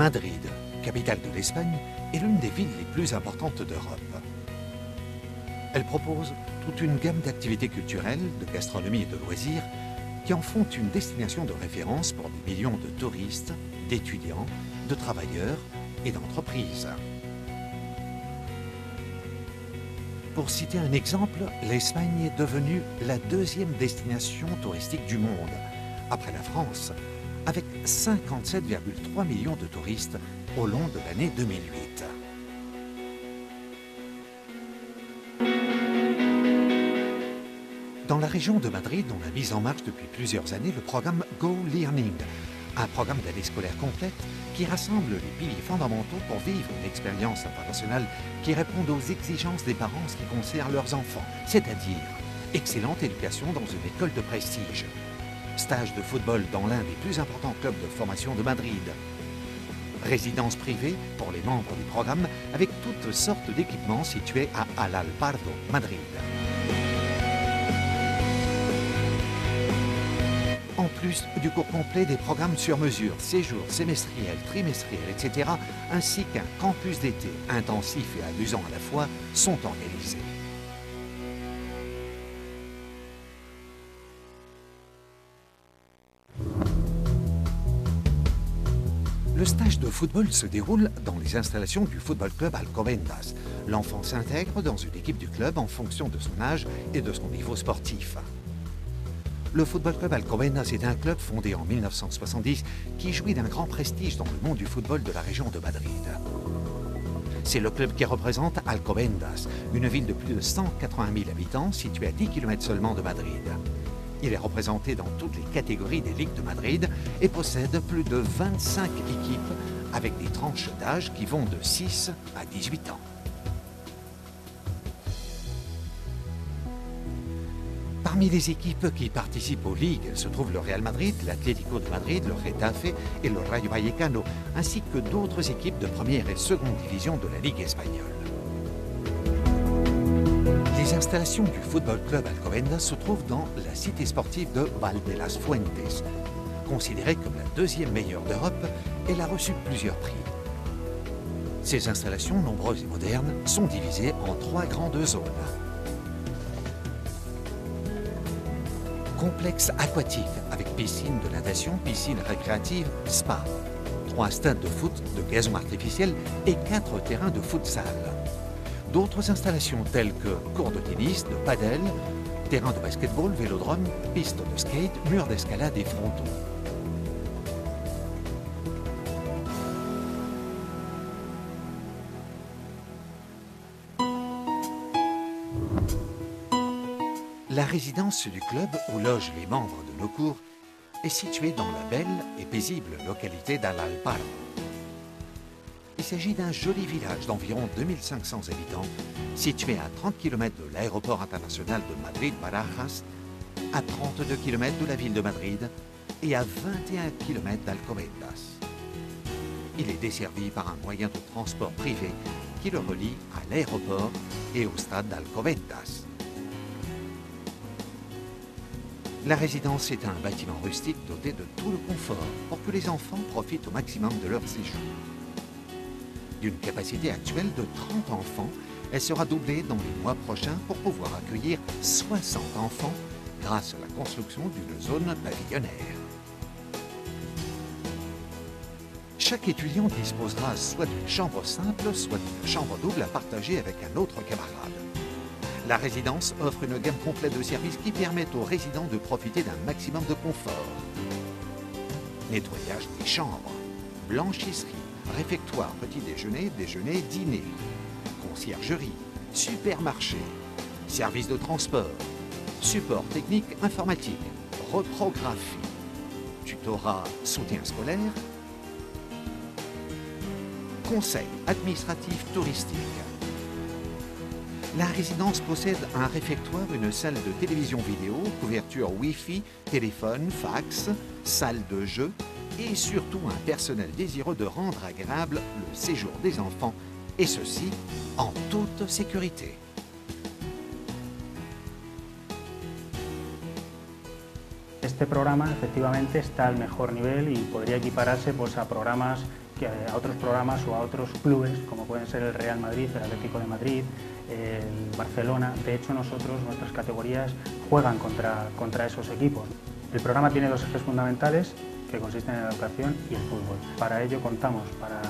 Madrid, capitale de l'Espagne, est l'une des villes les plus importantes d'Europe. Elle propose toute une gamme d'activités culturelles, de gastronomie et de loisirs qui en font une destination de référence pour des millions de touristes, d'étudiants, de travailleurs et d'entreprises. Pour citer un exemple, l'Espagne est devenue la deuxième destination touristique du monde, après la France, avec 57,3 millions de touristes au long de l'année 2008. Dans la région de Madrid, on a mis en marche depuis plusieurs années le programme Go Learning, un programme d'année scolaire complète qui rassemble les piliers fondamentaux pour vivre une expérience internationale qui réponde aux exigences des parents en ce qui concerne leurs enfants, c'est-à-dire excellente éducation dans une école de prestige, stage de football dans l'un des plus importants clubs de formation de Madrid, résidence privée pour les membres du programme avec toutes sortes d'équipements situés à Alalpardo, Madrid. En plus du cours complet des programmes sur mesure, séjours semestriels, trimestriels, etc., ainsi qu'un campus d'été intensif et amusant à la fois, sont organisés. Le stage de football se déroule dans les installations du Football Club Alcobendas. L'enfant s'intègre dans une équipe du club en fonction de son âge et de son niveau sportif. Le Football Club Alcobendas est un club fondé en 1970 qui jouit d'un grand prestige dans le monde du football de la région de Madrid. C'est le club qui représente Alcobendas, une ville de plus de 180 000 habitants située à 10 km seulement de Madrid. Il est représenté dans toutes les catégories des ligues de Madrid et possède plus de 25 équipes avec des tranches d'âge qui vont de 6 à 18 ans. Parmi les équipes qui participent aux ligues se trouvent le Real Madrid, l'Atlético de Madrid, le Getafe et le Rayo Vallecano, ainsi que d'autres équipes de première et seconde division de la Ligue espagnole. Les installations du Football Club Alcobendas se trouvent dans la cité sportive de Valdelasfuentes. Considérée comme la deuxième meilleure d'Europe, elle a reçu plusieurs prix. Ces installations, nombreuses et modernes, sont divisées en 3 grandes zones. Complexe aquatique avec piscine de natation, piscine récréative, spa. 3 stades de foot de gazon artificiel et 4 terrains de futsal. D'autres installations telles que cours de tennis, de padel, terrain de basketball, vélodrome, piste de skate, murs d'escalade et frontons. La résidence du club où logent les membres de nos cours est située dans la belle et paisible localité d'Alalpardo. Il s'agit d'un joli village d'environ 2500 habitants situé à 30 km de l'aéroport international de Madrid-Barajas, à 32 km de la ville de Madrid et à 21 km d'Alcobendas. Il est desservi par un moyen de transport privé qui le relie à l'aéroport et au stade d'Alcobendas. La résidence est un bâtiment rustique doté de tout le confort pour que les enfants profitent au maximum de leur séjour. D'une capacité actuelle de 30 enfants, elle sera doublée dans les mois prochains pour pouvoir accueillir 60 enfants grâce à la construction d'une zone pavillonnaire. Chaque étudiant disposera soit d'une chambre simple, soit d'une chambre double à partager avec un autre camarade. La résidence offre une gamme complète de services qui permettent aux résidents de profiter d'un maximum de confort. Nettoyage des chambres, blanchisserie, réfectoire, petit déjeuner, déjeuner, dîner, conciergerie, supermarché, services de transport, support technique informatique, reprographie, tutorat, soutien scolaire, conseil administratif touristique. La résidence possède un réfectoire, une salle de télévision vidéo, couverture Wi-Fi, téléphone, fax, salle de jeu et surtout un personnel désireux de rendre agréable le séjour des enfants, et ceci en toute sécurité. Este programa efectivamente está al mejor nivel y podría equipararse pues, a programas a otros programas o a otros clubes, como pueden ser el Real Madrid, el Atlético de Madrid, el Barcelona. De hecho, nuestras categorías juegan contra esos equipos. El programa tiene dos ejes fundamentales que consisten en la educación y el fútbol. Para ello contamos, para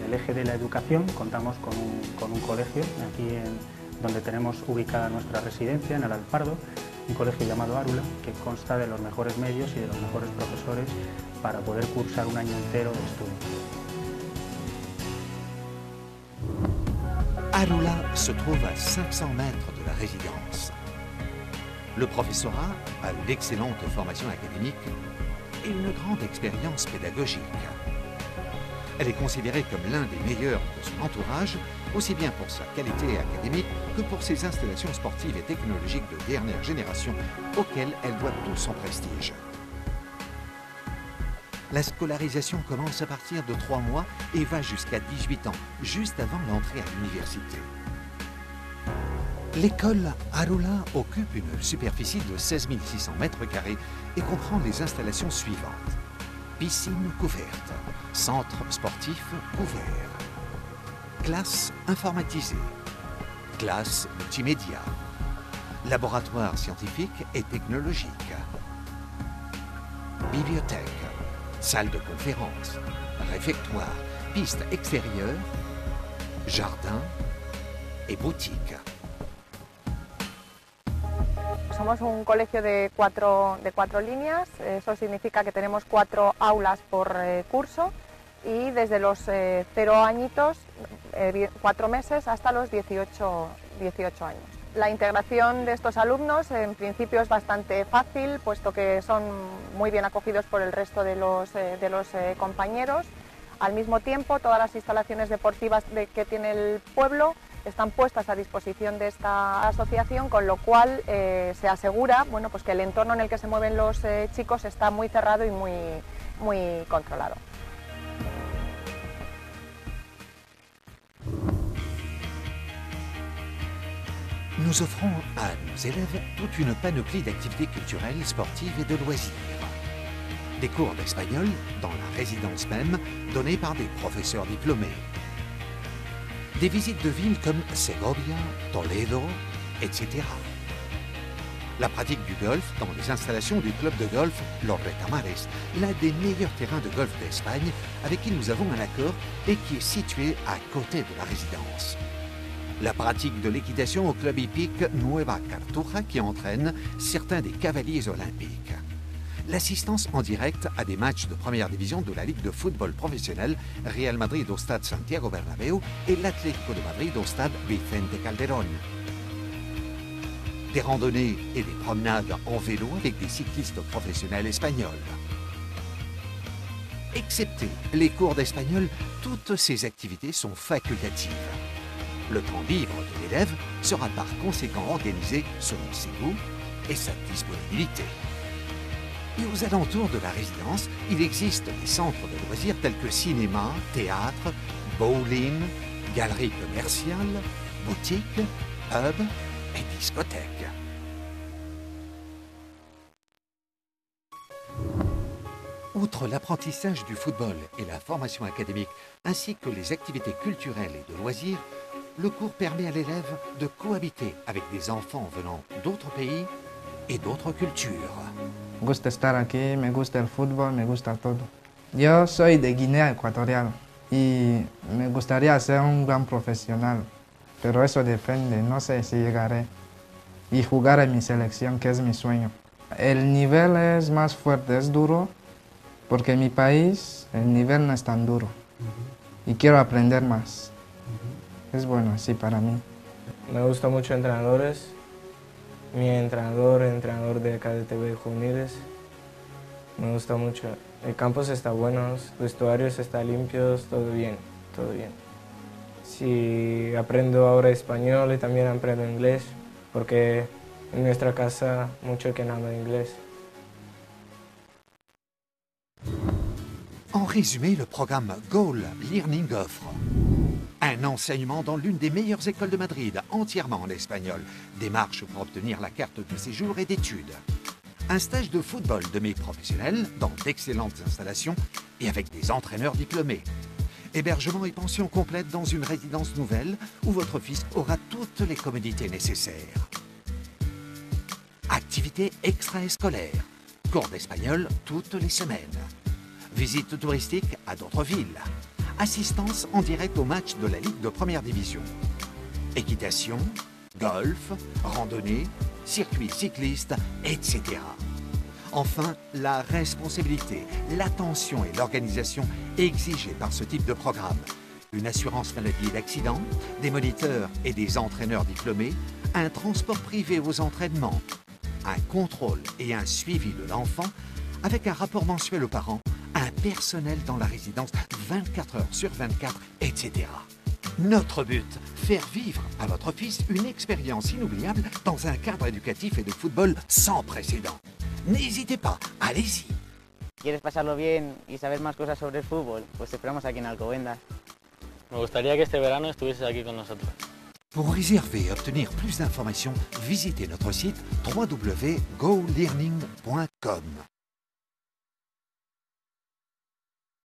el eje de la educación, contamos con un colegio aquí donde tenemos ubicada nuestra residencia, en el Alpardo, un colegio llamado Arula, que consta de los mejores medios y de los mejores profesores para poder cursar un año entero de estudio. Arula se trouve à 500 mètres de la résidence. Le professorat a l'excellente formation académique et une grande expérience pédagogique. Elle est considérée comme l'un des meilleurs de son entourage, aussi bien pour sa qualité académique que pour ses installations sportives et technologiques de dernière génération auxquelles elle doit tout son prestige. La scolarisation commence à partir de 3 mois et va jusqu'à 18 ans, juste avant l'entrée à l'université. L'école Arula occupe une superficie de 16 600 m² et comprend les installations suivantes. Piscine couverte, centre sportif ouvert, classe informatisée, classe multimédia, laboratoire scientifique et technologique, bibliothèque, salle de conférence, réfectoire, piste extérieure, jardin et boutique. Somos un colegio de cuatro líneas, eso significa que tenemos 4 aulas por curso y desde los 0 añitos, 4 meses, hasta los 18 años. La integración de estos alumnos en principio es bastante fácil, puesto que son muy bien acogidos por el resto de los compañeros. Al mismo tiempo, todas las instalaciones deportivas que tiene el pueblo están puestas a disposición de esta asociación, con lo cual se asegura, bueno, pues que el entorno en el que se mueven los chicos está muy cerrado y muy controlado. Nous offrons à nos élèves toute une panoplie d'activités culturelles, sportives et de loisirs. Des cours d'espagnol dans la résidence même, donnés par des professeurs diplômés. Des visites de villes comme Segovia, Toledo, etc. La pratique du golf dans les installations du club de golf Los Retamares, l'un des meilleurs terrains de golf d'Espagne, avec qui nous avons un accord et qui est situé à côté de la résidence. La pratique de l'équitation au club hippique Nueva Cartuja qui entraîne certains des cavaliers olympiques. L'assistance en direct à des matchs de première division de la Ligue de football professionnel Real Madrid au stade Santiago Bernabéu et l'Atlético de Madrid au stade Vicente Calderón. Des randonnées et des promenades en vélo avec des cyclistes professionnels espagnols. Excepté les cours d'espagnol, toutes ces activités sont facultatives. Le temps libre de l'élève sera par conséquent organisé selon ses goûts et sa disponibilité. Et aux alentours de la résidence, il existe des centres de loisirs tels que cinéma, théâtre, bowling, galeries commerciales, boutiques, pubs et discothèques. Outre l'apprentissage du football et la formation académique, ainsi que les activités culturelles et de loisirs, le cours permet à l'élève de cohabiter avec des enfants venant d'autres pays et d'autres cultures. Me gusta estar aquí, me gusta el fútbol, me gusta todo. Yo soy de Guinea Ecuatorial y me gustaría ser un gran profesional, pero eso depende, no sé si llegaré. Y jugar en mi selección, que es mi sueño. El nivel es más fuerte, es duro, porque en mi país el nivel no es tan duro y quiero aprender más. Es bueno así para mí. Me gusta mucho entrenadores. Mi entrenador de KDTV juveniles. Me gusta mucho. El campus está bueno, los vestuarios están limpios, todo bien, todo bien. Sí, aprendo ahora español y también aprendo inglés, porque en nuestra casa mucho que habla inglés. En résumé, le programme Goal Learning offre un enseignement dans l'une des meilleures écoles de Madrid, entièrement en espagnol, démarches pour obtenir la carte de séjour et d'études, un stage de football de mes professionnels dans d'excellentes installations et avec des entraîneurs diplômés. Hébergement et pension complète dans une résidence nouvelle où votre fils aura toutes les commodités nécessaires. Activités extra-scolaires, cours d'espagnol toutes les semaines. Visites touristiques à d'autres villes. Assistance en direct aux matchs de la Ligue de Première Division. Équitation, golf, randonnée, circuits cyclistes, etc. Enfin, la responsabilité, l'attention et l'organisation exigées par ce type de programme. Une assurance maladie et d'accident, des moniteurs et des entraîneurs diplômés, un transport privé aux entraînements, un contrôle et un suivi de l'enfant avec un rapport mensuel aux parents, un personnel dans la résidence 24 heures sur 24, etc. Notre but, faire vivre à votre fils une expérience inoubliable dans un cadre éducatif et de football sans précédent. N'hésitez pas, allez-y. ¿Quieres pasarlo bien y saber más cosas sobre el fútbol? Pues te esperamos aquí en Alcobendas. Me gustaría que este verano estuvieses aquí con nosotros. Pour réserver et obtenir plus d'informations, visitez notre site www.golearning.com.